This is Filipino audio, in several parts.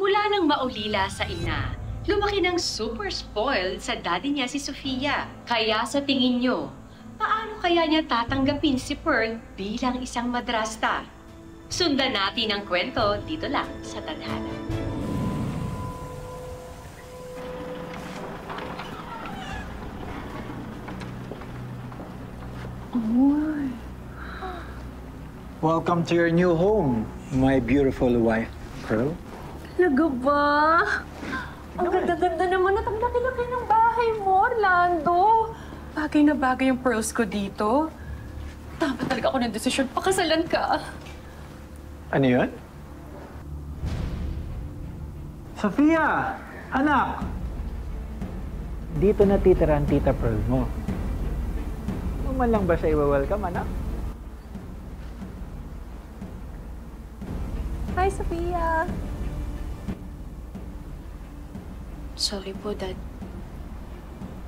Mula nang maulila sa ina, lumaki ng super spoiled sa daddy niya si Sofia. Kaya sa tingin nyo, paano kaya niya tatanggapin si Pearl bilang isang madrasta? Sundan natin ang kwento dito lang sa Tadhana. Welcome to your new home, my beautiful wife, Pearl. Talaga ba? Ang ganda-ganda naman at ang laki-laki ng bahay mo, Orlando. Bagay na bagay yung pearls ko dito. Tama talaga ako ng desisyon. Pakasalan ka. Ano yun? Sofia! Anak! Dito natitira ang tita Pearl mo. Huwag man lang ba siya i-welcome, anak? Hi, Sofia. Sorry po, Dad.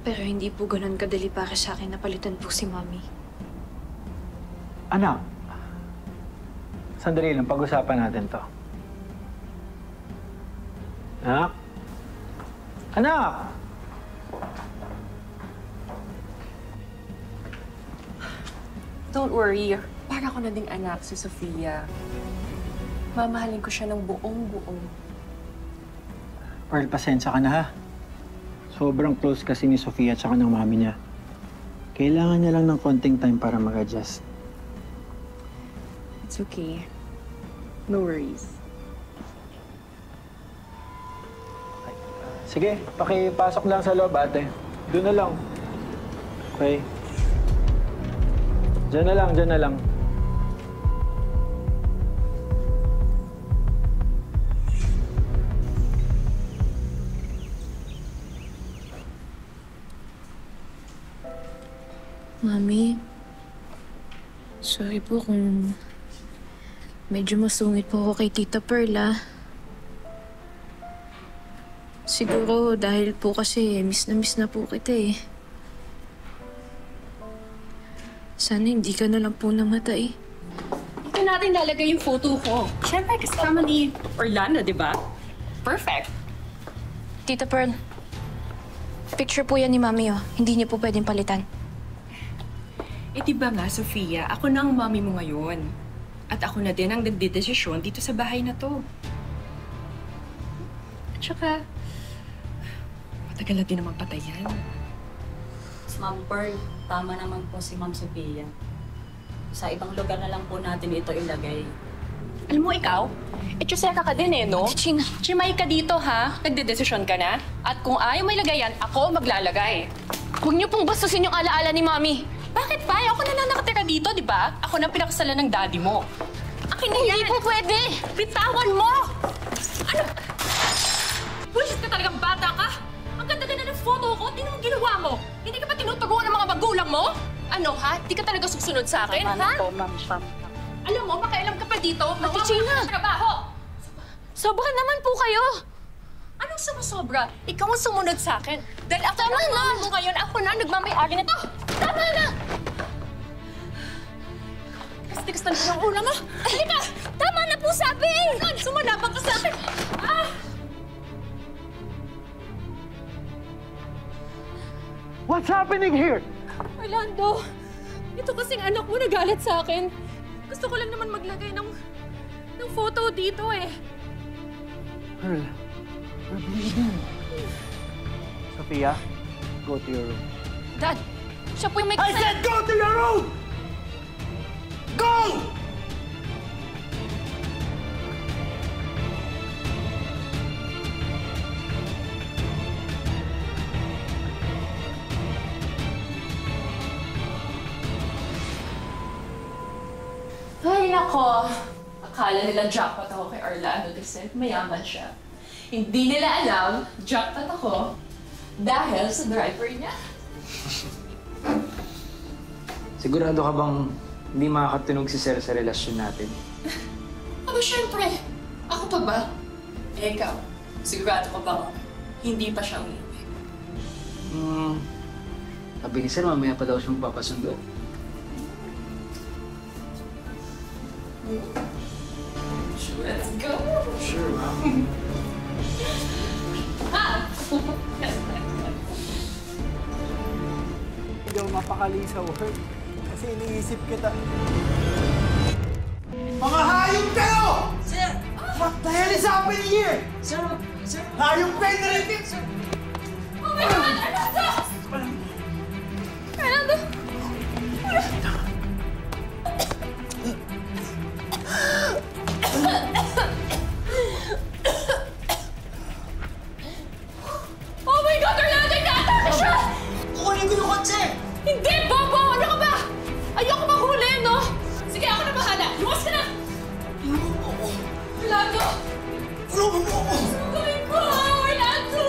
Pero hindi po ganun kadali para sa akin na palitan po si Mommy. Anak! Sandali lang, pag-usapan natin to. Anak? Anak! Don't worry. Para ko na ding anak si Sofia. Mamahalin ko siya ng buong-buong. Pearl, pasensya ka na ha. Sobrang close kasi ni Sofia at saka ng mami niya. Kailangan niya lang ng konting time para mag-adjust. It's okay. No worries. Sige, pakipasok lang sa loob, ate. Doon na lang. Okay. Diyan na lang, diyan na lang. Mami, sorry po kung medyo masungit po ako kay Tita Pearl, ah. Siguro dahil po kasi miss na po kita eh. Sana hindi ka na lang po namatay. Dito natin lalagay yung photo ko. Siyempre, kasama ni Orlando, di ba? Perfect. Tita Pearl, picture po yan ni Mami, oh. Hindi niyo po pwedeng palitan. Eh, di ba nga, Sofia, ako na ang mami mo ngayon. At ako na din ang nagdedesisyon dito sa bahay na to. At saka, matagal na din naman patayan. Ma'am Pearl, tama naman po si Ma'am Sophia. Sa ibang lugar na lang po natin ito ilagay. Alam mo, ikaw, Chuseka ka din eh, no? China. Chimay ka dito, ha? Nagdedesisyon ka na? At kung ayaw may lagay yan, ako maglalagay. Huwag niyo pong bastusin yung alaala ni Mami. Bakit ba? Ako na lang nakatira dito, di ba? Ako na pinakasalan ng daddy mo. Akin na yan! Hindi po pwede! Bitawan mo! Ano? Bullshit ka talagang bata ka? Ang ganda-ganda ng photo ko, tinong ginawa mo. Hindi ka pa tinuturuan ng mga magulang mo? Ano, ha? Di ka talaga susunod sa akin, Tama ha? na po, Ma'am Pam. Alam mo, makialam ka pa dito. Ate Gina! Trabaho! Sobra naman po kayo! Anong sumusobra? Ikaw ang sumunod sa akin. Dahil ako Tama na! mo ngayon, ako na nagmamayari nito. Tama na! Tigas-tigas talaga yung ulo mo. Halika! Tama na po sabi! Sumanabang ka sa akin! Ah! What's happening here? Orlando, ito kasing anak mo nagalit sa akin. Gusto ko lang naman maglagay ng photo dito eh. Pearl, you're bleeding. Sofia, go to your room. Dad, siya po yung may I said go to your room! Go! Ay, nako. Akala nila jackpot ako kay Orlando kasi mayaman siya. Hindi nila alam, jackpot ako dahil sa driver niya. Sigurado ka bang hindi makakatunog si Sir sa relasyon natin? Aba, syempre. Ako pa ba? Eh, ikaw. Sigurado ka ba hindi pa siya umuwi? Sabi ni Sir, mamaya pa daw siya magpapasundo. Let's go! Sure, ma'am. mapakali sa work. Kasi iniisip kita. Mga hayop kayo! Sir! What the hell is happening here? Sir! Hayop kayo na rin! Oh my God! Arnaldo! Arnaldo! Oh my God! Arnaldo! Ina-atake siya! Kukunin ko yung kotse! Hindi, Bobo! Ano ka ba? Ayoko mahuli, no? Sige, ako na bahala. Luwas ka na! Orlando! Tulungan mo ako! Gawin ko! Orlando!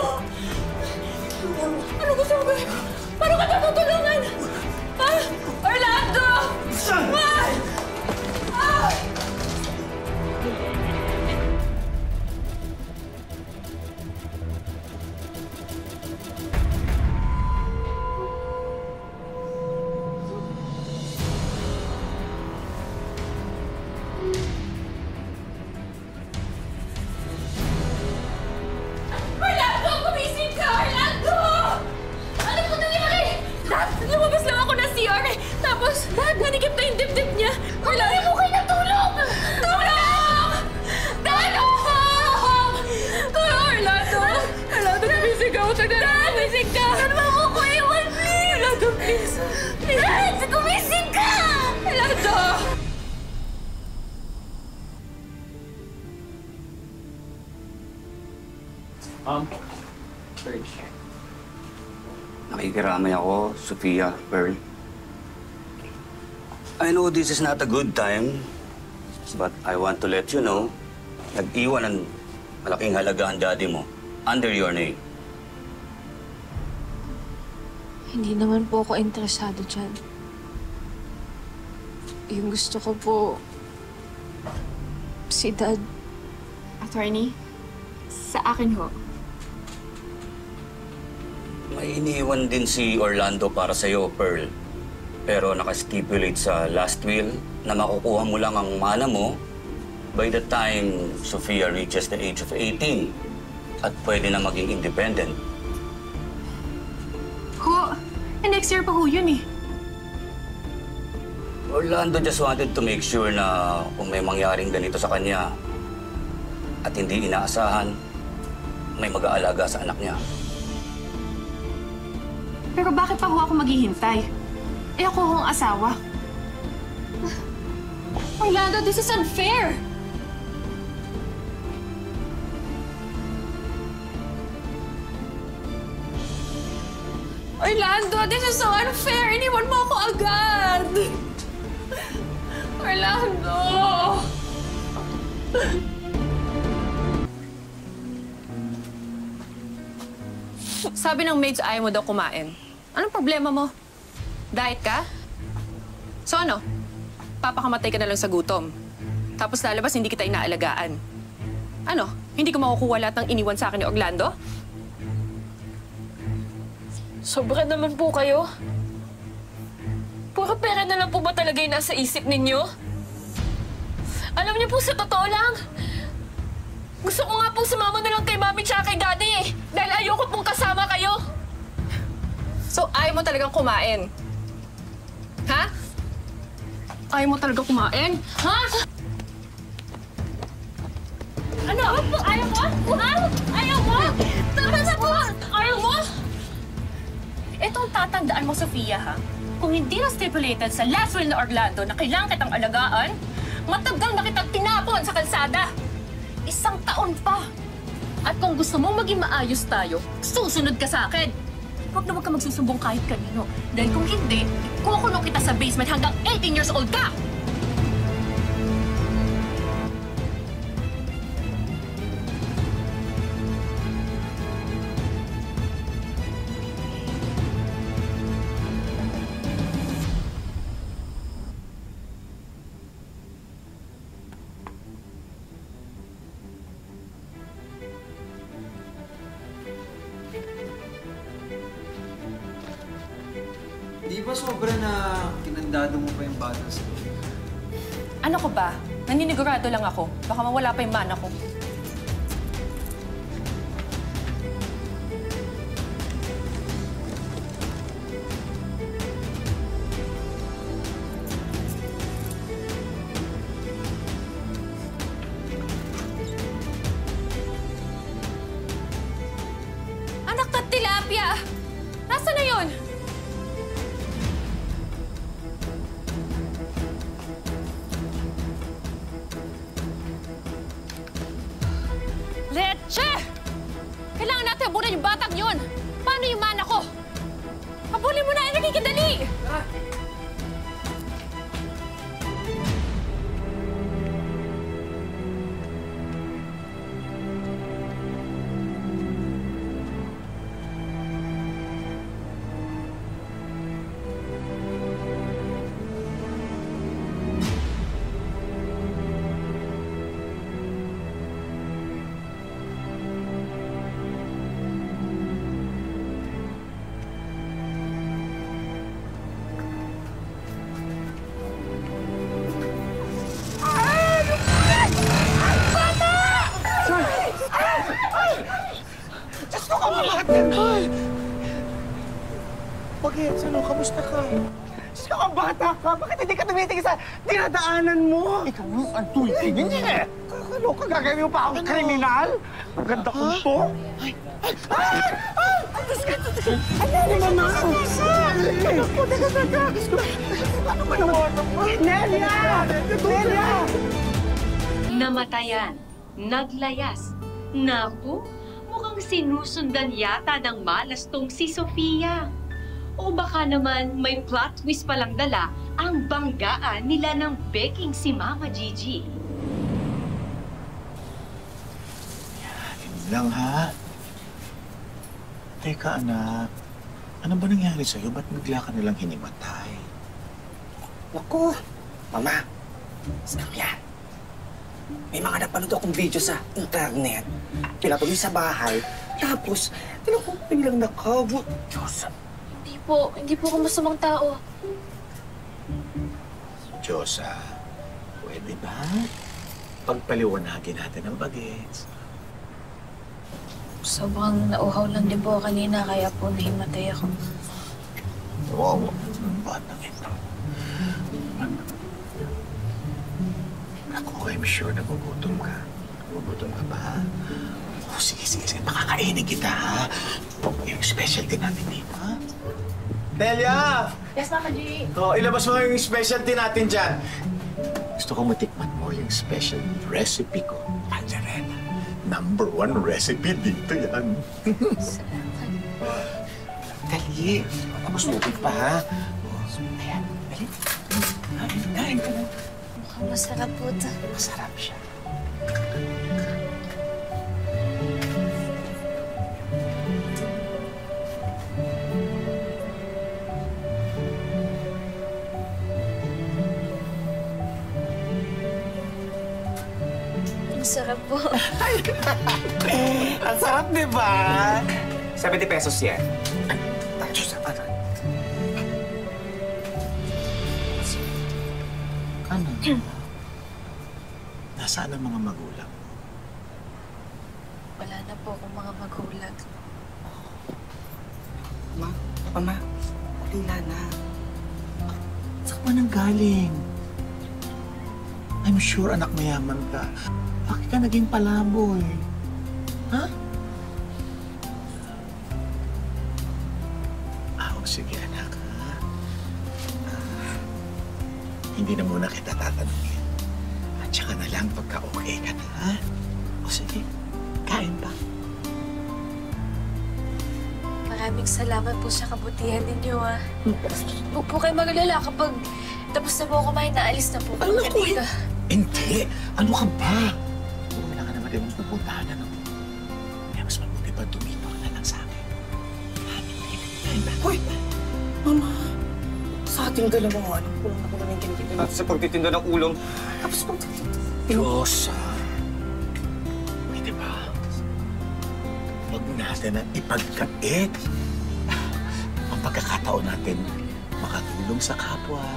Ano gusto mo gawin ko? Paano ka natutulungan? Ha? Orlando! Ah! Ah! Orlando! Gumising ka! Orlando! Ano po nangyari? Dad, lumabas lang ako ng CR eh. Tapos, Dad, nanikip na yung dibdib niya. Orlando, mo kayo ng tulong! Tulong! Tulong! Tulong, Orlando! Orlando, gumising ka. Dad, gumising ka! Dad, mo ko iwan, please! Orlando, please! Dad, gumising ka! Orlando! Serge. Nakikiramay ako, Sofia, Pearl. I know this is not a good time, but I want to let you know, nag-iwan ng malaking halaga ang daddy mo under your name. Hindi naman po ako interesado dyan. Yung gusto ko po, si Dad. Attorney, sa akin ho. May iniwan din si Orlando para sa'yo, Pearl. Pero nakastipulate sa last will na makukuha mo lang ang mana mo by the time Sofia reaches the age of 18 at pwede na maging independent. Ho, next year pa ho yun eh. Orlando just wanted to make sure na kung may mangyaring ganito sa kanya at hindi inaasahan, may mag-aalaga sa anak niya. Pero bakit pa ho ako maghihintay? Eh ako ho ang asawa. Orlando, this is unfair! Orlando, this is so unfair! Iniwan mo ako agad! Orlando! Sabi ng maids ayaw mo daw kumain. Anong problema mo? Diet ka? So ano? Papakamatay ka na lang sa gutom. Tapos lalabas hindi kita inaalagaan. Ano? Hindi ko makukuha lahat ng iniwan sa akin ni Orlando? Sobra naman po kayo. Puro pera na lang po ba talaga yung nasa isip ninyo? Alam niyo po, sa totoo lang, gusto ko nga pong sumama na lang kay Mami tsaka kay Daddy eh. Dahil ayoko pong kasama kayo. So ayaw mo talagang kumain? Ha? Ayaw mo talaga kumain? Ha? Ano? Ayaw mo? Ha? Ayaw mo? Tama na po! Ayaw mo? Itong tatandaan mo, Sofia, ha? Kung hindi na stipulated sa last will na Orlando na kailangan kitang alagaan, matagal na kitang tinapon sa kalsada. 1 taon pa. At kung gusto mong maging maayos tayo, susunod ka sa akin. Huwag na huwag ka magsusumbong kahit kanino. Dahil kung hindi, ikukulong kita sa basement hanggang 18 years old ka! Di ba sobra na kinandado mo pa yung bata sa Ano ko ba? Naninigurado lang ako. Baka mawala pa yung mana ko. Nasaan na yun? Leche! Kailangan natin abunan yung batang yun! Paano yung mana ko? Habulin mo na! Nakikidali! Bakit? Ano? Kamusta ka? Saka bata ka? Bakit hindi ka tumitingin sa dinadaanan mo? Ikaw ang tulitin niya eh. Kakaloka, gagawin mo pa akong kriminal? Ang ganda kong to. Ay! Ay! Ay! Diyos ka! Ano naman ako? Ako, teka. Ano ba naman? Nelia! Nelia! Namatayan, naglayas. Naku, mukhang sinusundan yata ng malas tong si Sofia. O baka naman may plot twist palang dala ang banggaan nila ng beking si Mama Gigi. Yan lang, ha? Teka, anak. Ano ba nangyari sa'yo? Ba't bigla ka nilang hinimatay? Naku, Mama. Snap yan. May mga napanood akong video sa internet. Pinatuloy sa bahay. Tapos, tinakot biglang nakabot. Diyos. Hindi po ako masamang tao. Diyosa, pwede ba? Pagpaliwanagin natin ang bagets. Sobrang nauhaw lang din po kanina, kaya po nahimatay ako. Wow, ang batang ito. Ako, I'm sure nagugutom ka. Nagugutom ka ba, ha? Oh, sige. Pakakainin kita, ha? Yung specialty natin dito, ha? Nelia! Yes, Mama G. Oh, ilabas mo yung specialty natin dyan. Gusto ko matikman mo yung special recipe ko. Caldereta. #1 recipe dito yan. Dali. Tapos tubig pa, ha? Ayan, dali. Kain ka na. Mukhang masarap po ito. Masarap siya. Ang sarap po. Ang sarap, di ba? 70 pesos yan. Ay, Diyos, ano? Ano? Nasaan ang mga magulang mo? Wala na po akong mga magulang. Mama, wala na. Saan ka nang galing? I'm sure anak mayaman ka. Bakit ka naging palaboy? Ha? Sige anak, ha? Hindi na muna kita tatanungin. At saka na lang pagka okay ka na, ha? O sige, kain pa. Maraming salamat po sa kabutihan ninyo, ha. Huwag po kayo magalala kapag tapos na po ako kumain, naalis na po kami dito. Hindi! Ano ka ba? Wala ka naman din mong pupuntahan, ano? Kaya mas mabuti pa tumito ka na lang sa akin. Hoy! Mama! Sa ating dalawa, kulang na kulang yung kinikita natin sa pagtitinda ng ulam. Tapos Diyos, pwede ba? Huwag natin na ipagkait ang pagkakataon natin makatulong sa kapwa.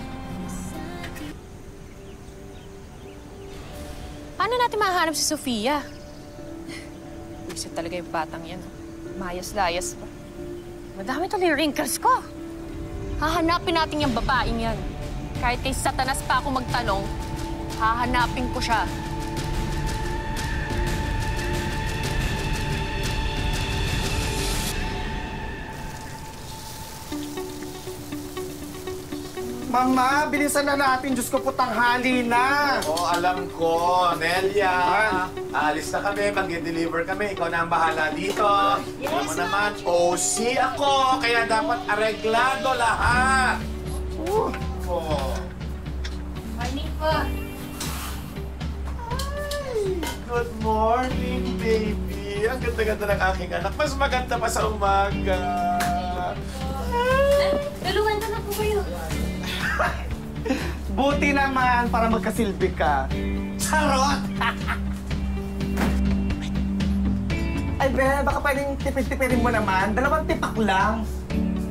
Paano natin mahanap si Sofia? Isa talaga yung batang yan. Mayas-layas pa. Madami tuloy yung wrinkles ko. Hahanapin natin yung babaeng yan. Kahit kay Satanas pa ako magtanong, hahanapin ko siya. Mama, bilisan na natin. Diyos ko po, tanghali na. Oo, alam ko. Nelia, aalis na kami. Mag-deliver kami. Ikaw na ang bahala dito. Yes, alam mo naman, OC ako. Kaya dapat areglado lahat. Oh. Morning po. Good morning, baby. Ang ganda-ganda ng aking anak. Mas maganda pa sa umaga. Tulungan na po kayo. Buti naman para magkasilbi ka. Charot! Ay, be, baka pwedeng tipid-tipidin mo naman. 2 tipak lang.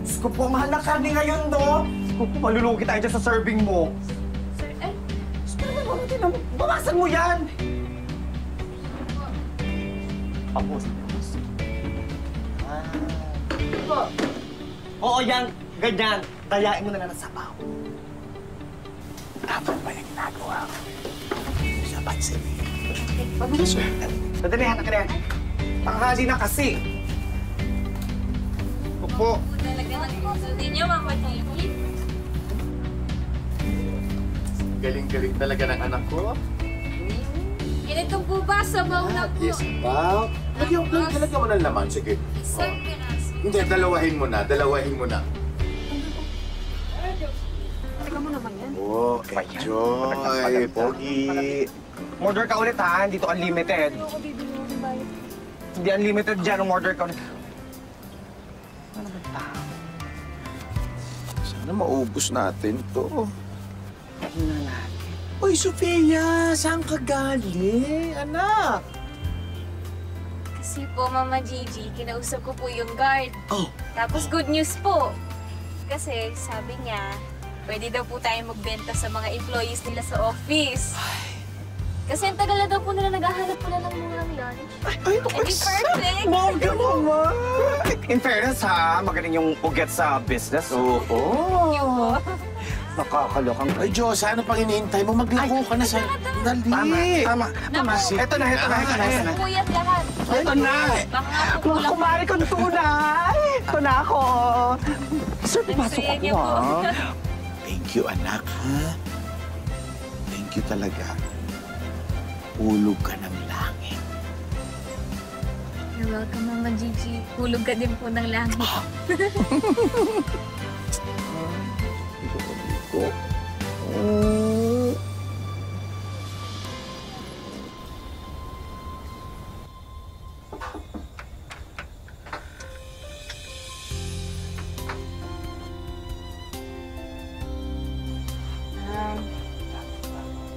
Diyos ko po, mahal na karne ngayon, no? Diyos ko po, malulugi tayo dyan sa serving mo. Sir, ay, Diyos ko naman, bawasan mo yan! Tapos. Oo, yan. Ganyan. Dayain mo na lang ng sabaw. Tama ba yung ginagawa ko? Sa pansin. Mabilis mo. Dadalihan na ka rin. Tanghali na kasi. Opo. talaga nag-usuli niyo, Mama Gigi. Galing-galing talaga ng anak ko. Ganito po ba? Sabaw na po. Yes, ba? Lagyan mo ng laman. Sige. Isang piraso. Hindi, dalawahin mo na. Dalawahin mo na. Teka mo naman yan. Oh, enjoy. Pogi. Order ka ulit ha, hindi to unlimited. Hindi unlimited dyan, order ka ulit. Ano ba tao? Sana maubos natin to. Ano na natin? Uy, Sofia! Saan ka galing, anak? Kasi po, Mama Gigi, kinausap ko po yung guard. Oh. Tapos good news po. Kasi sabi niya, pwede daw po tayo magbenta sa mga employees nila sa office. Kasi ang tagal na daw po nila naghahanap po na ng mga lunch. Ay, perfect! Bongga naman! In fairness ha, magaling yung uget sa business. Oo. Nakakalokang. Ay, Diyos, ano pang iniintay mo? Maglako ka na sa... Dali! Tama. Ito na. Puyat lahat. Ito na. Baka nga po Mga kumari kong tunay! Ito na ako. Sir, pasok Saya ako niyo po. ha. Thank you, anak, ha? Thank you talaga. Ulog ka ng langit. You're welcome, Mama Gigi. Hulog ka din po ng langit. Ko.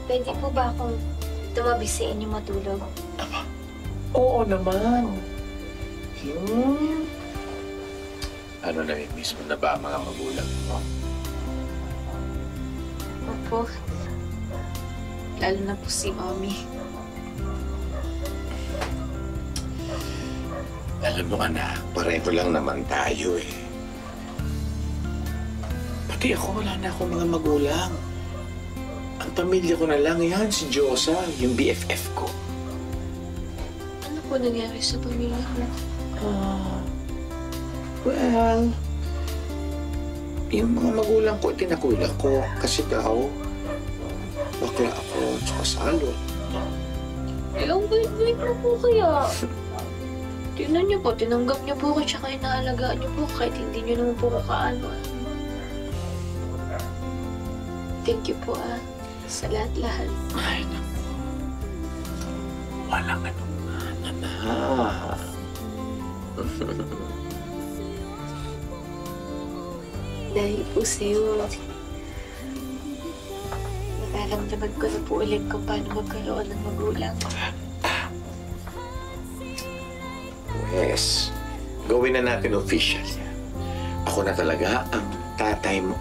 Pwede po ba akong tumabi sa inyo matulog? Oo naman. Ano, nami-miss mo na ba ang mga magulang mo? Opo. Lalo na po si Mommy. Alam mo, anak, pareho lang naman tayo eh. Pati ako, wala na akong mga magulang. Ang pamilya ko na lang yan, si Diyosa, yung BFF ko. Ano po nangyari sa pamilya mo? Well, yung mga magulang ko, tinakulang ko. Kasi daw, bakla ako, tsaka salot. Ang bait-bait mo po kaya. Tingnan niyo po, tinanggap niyo po ako tsaka inaalagaan niyo po kahit hindi niyo naman po kakaano. Thank you po sa lahat-lahat. Ay, naku. Walang anuman, anak. Dahil po sa'yo, nararamdaman ko na po ulit kung paano magkaroon ng magulang. Yes. Gawin na natin official yan. Ako na talaga ang tatay mo.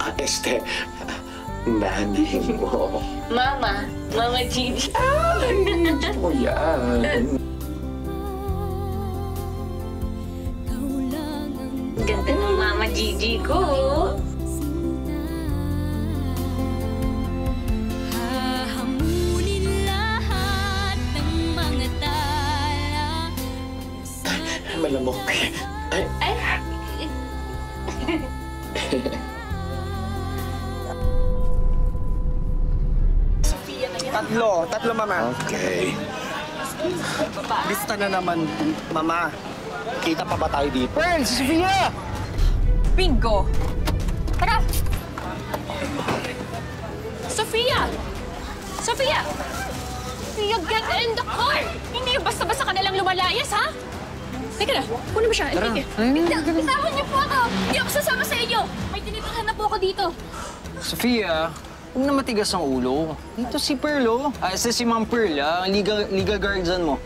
Nanay mo. Mama Gigi. O yan. Ganda ng Mama Gigi ko. Malamok. Tatlo, Mama. Okay. Lista na naman, Mama. Kita pa ba tayo dito? Pearl, si Sofia! Bingo! Tara! Sofia! Sofia! Sofia, get in the car! Hindi yung basta-basta ka nalang lumalayas, ha? Teka na, kunin mo siya. Tara. Bitawan niyo po ako! Hindi ako sasama sa inyo! May tinitirahan na po ako dito. Sofia, huwag na matigas ang ulo. Dito si Pearl, oh. Ito si Ma'am Pearl, ang legal guardian mo.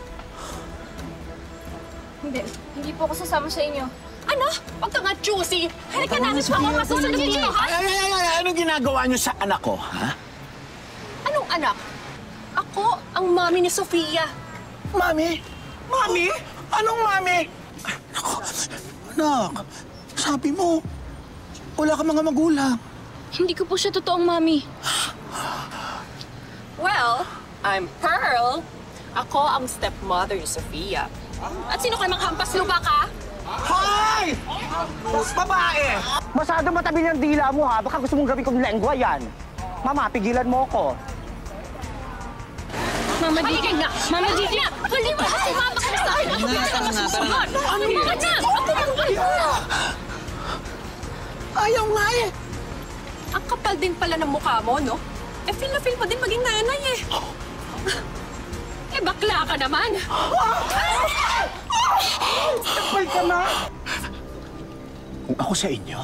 Hindi po ako sasama sa inyo. Ano? Huwag ka nga choosy! Halika na! Ako masusunod dito, ha? Anong ginagawa niyo sa anak ko, ha? Anong anak? Ako ang mami ni Sofia. Mami? Mami? Anong mami? Anak, sabi mo, wala ka mga magulang. Hindi ko po siya totoong mami. Well, I'm Pearl. Ako ang stepmother ni Sofia. At sino ka namang hampas lupa ka? Hoy! Babae! Masyado matabi ng dila mo, ha? Baka gusto mong gawin kong lengwa yan. Mama, pigilan mo ko. Mama Gigi nga! Mama Gigi! Hindi mo kasi mama ka na sa akin! Ako pinaka masusunod! Ano ka dyan? Ako yung galing! Ayaw nga eh! Ang kapal din pala ng mukha mo, no? Eh, feel na feel mo din maging nanay eh. Eh, bakla ka naman. Kapal ka na! Kung ako sa inyo,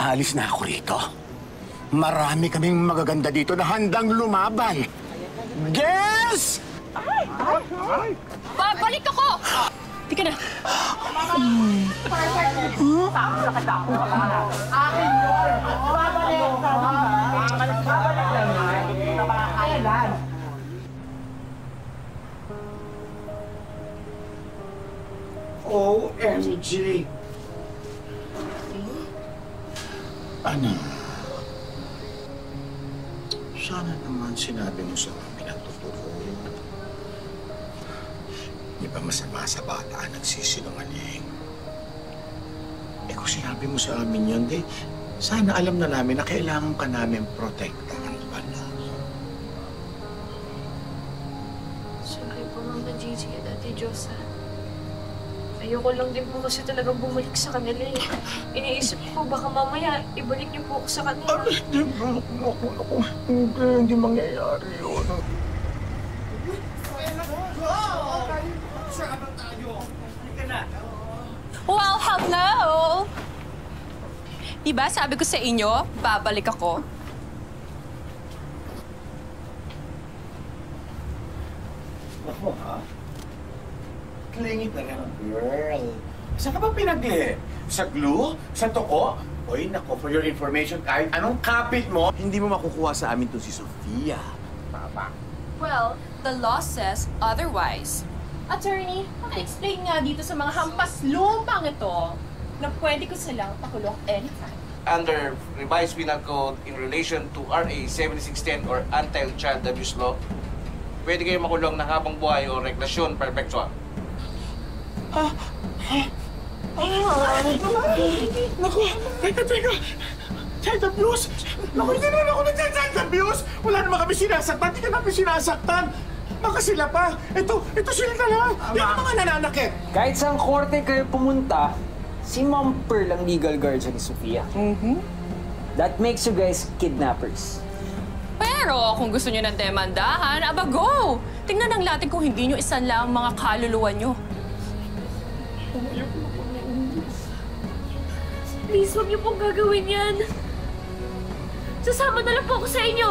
alis na ako rito. Marami kaming magaganda dito na handang lumaban. Guess! Babalik ako! Tika na. OMG! Ano? Sana naman sinabi mo sa amin ang totoo. Di ba masama sa bata ang nagsisinungaling? Eh kung sinabi mo sa amin yun, di, sana alam na namin na kailangan ka namin protektahan pala. Sorry po, Mama Gigi at Ate Diyosa. Ayoko lang din po kasi talagang bumalik sa kanila eh. Iniisip ko baka mamaya ibalik niyo po ako sa kanila. Hindi mangyayari yun. Well, hello! Diba sabi ko sa inyo, babalik ako? Ako, ha? Clingy talaga, girl. Saan ka ba pinagli? Sa glue? Sa toko? Uy, nako, for your information, kahit anong kapit mo, hindi mo makukuha sa amin to si Sofia. Tama. Well, the law says otherwise. Attorney, paki-explain nga dito sa mga hampas lupang ito na pwede ko silang pakulong anytime. Under revised penal code in relation to RA 7610 or anti-child abuse law, pwede kayo makulong ng habang buhay o reklasyon perpetual. Naku, teka. Child abuse? Naku, hindi na ako ng child abuse. Wala naman kami sinasaktan. Hindi ka namin sinasaktan. Baka sila pa. Ito sila talaga. Yung mga nananakit. Kahit saan korte kayo pumunta, si Ma'am Pearl ang legal guardian ni Sofia. That makes you guys kidnappers. Pero kung gusto nyo ng demandahan, aba go! Tingnan lang natin kung hindi nyo isanla ang mga kaluluwa nyo. Please, huwag niyo pong gagawin yan. Sasama na lang po ako sa inyo.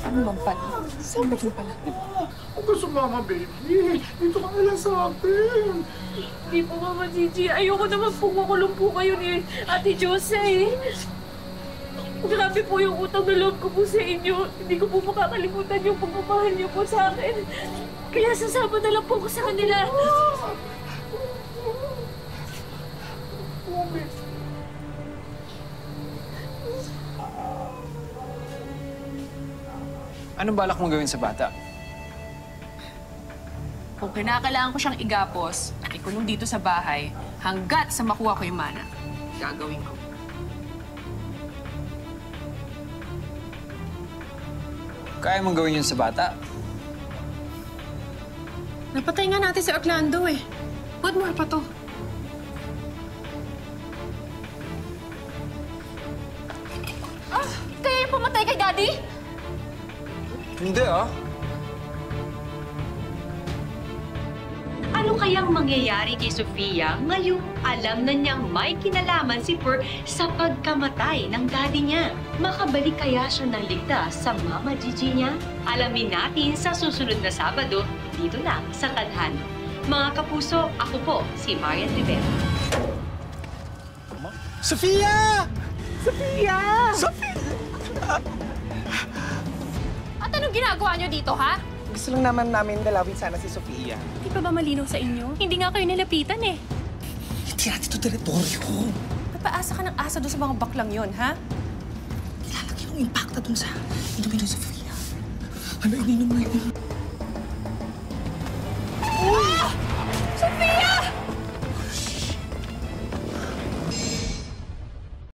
Ano bang pala? Saan ba pala? Huwag ka sumama, baby. Dito ka na lang sa akin. Hindi po, Mama Gigi. Ayoko naman po makulong po kayo ni Ate Jose eh. Grabe po yung utang na loob ko po sa inyo. Hindi ko po makakalimutan yung pagmamahal niyo po sa akin. Kaya sasama na lang po ako sa kanila. Anong balak mong gawin sa bata? Kung kinakailangan ko siyang igapos at ikulong dito sa bahay, hanggat sa makuha ko yung mana, gagawin ko. Kaya mong gawin yun sa bata? Napatay nga natin si Orlando eh. What more pa to? Kaya yung pumatay kay Daddy? Hindi ah. Ano kayang mangyayari kay Sofia ngayong alam na niyang may kinalaman si Pearl sa pagkamatay ng daddy niya? Makabalik kaya siya ng ligtas sa Mama Gigi niya? Alamin natin sa susunod na Sabado dito lang sa Tadhana. Mga kapuso, ako po si Marian Rivera. Sofia! Sofia! Sofia! At anong ginagawa niyo dito, ha? Gusto lang naman namin dalawin sana si Sofia. Hindi pa ba malinaw sa inyo? Hindi nga kayo nilapitan eh. Hindi natin ito teritoryo. Papaasa ka ng asa doon sa mga baklang yon, ha? Ilalagay yung impacta dun sa inumin ng Sofia. Ano ininom mo yun?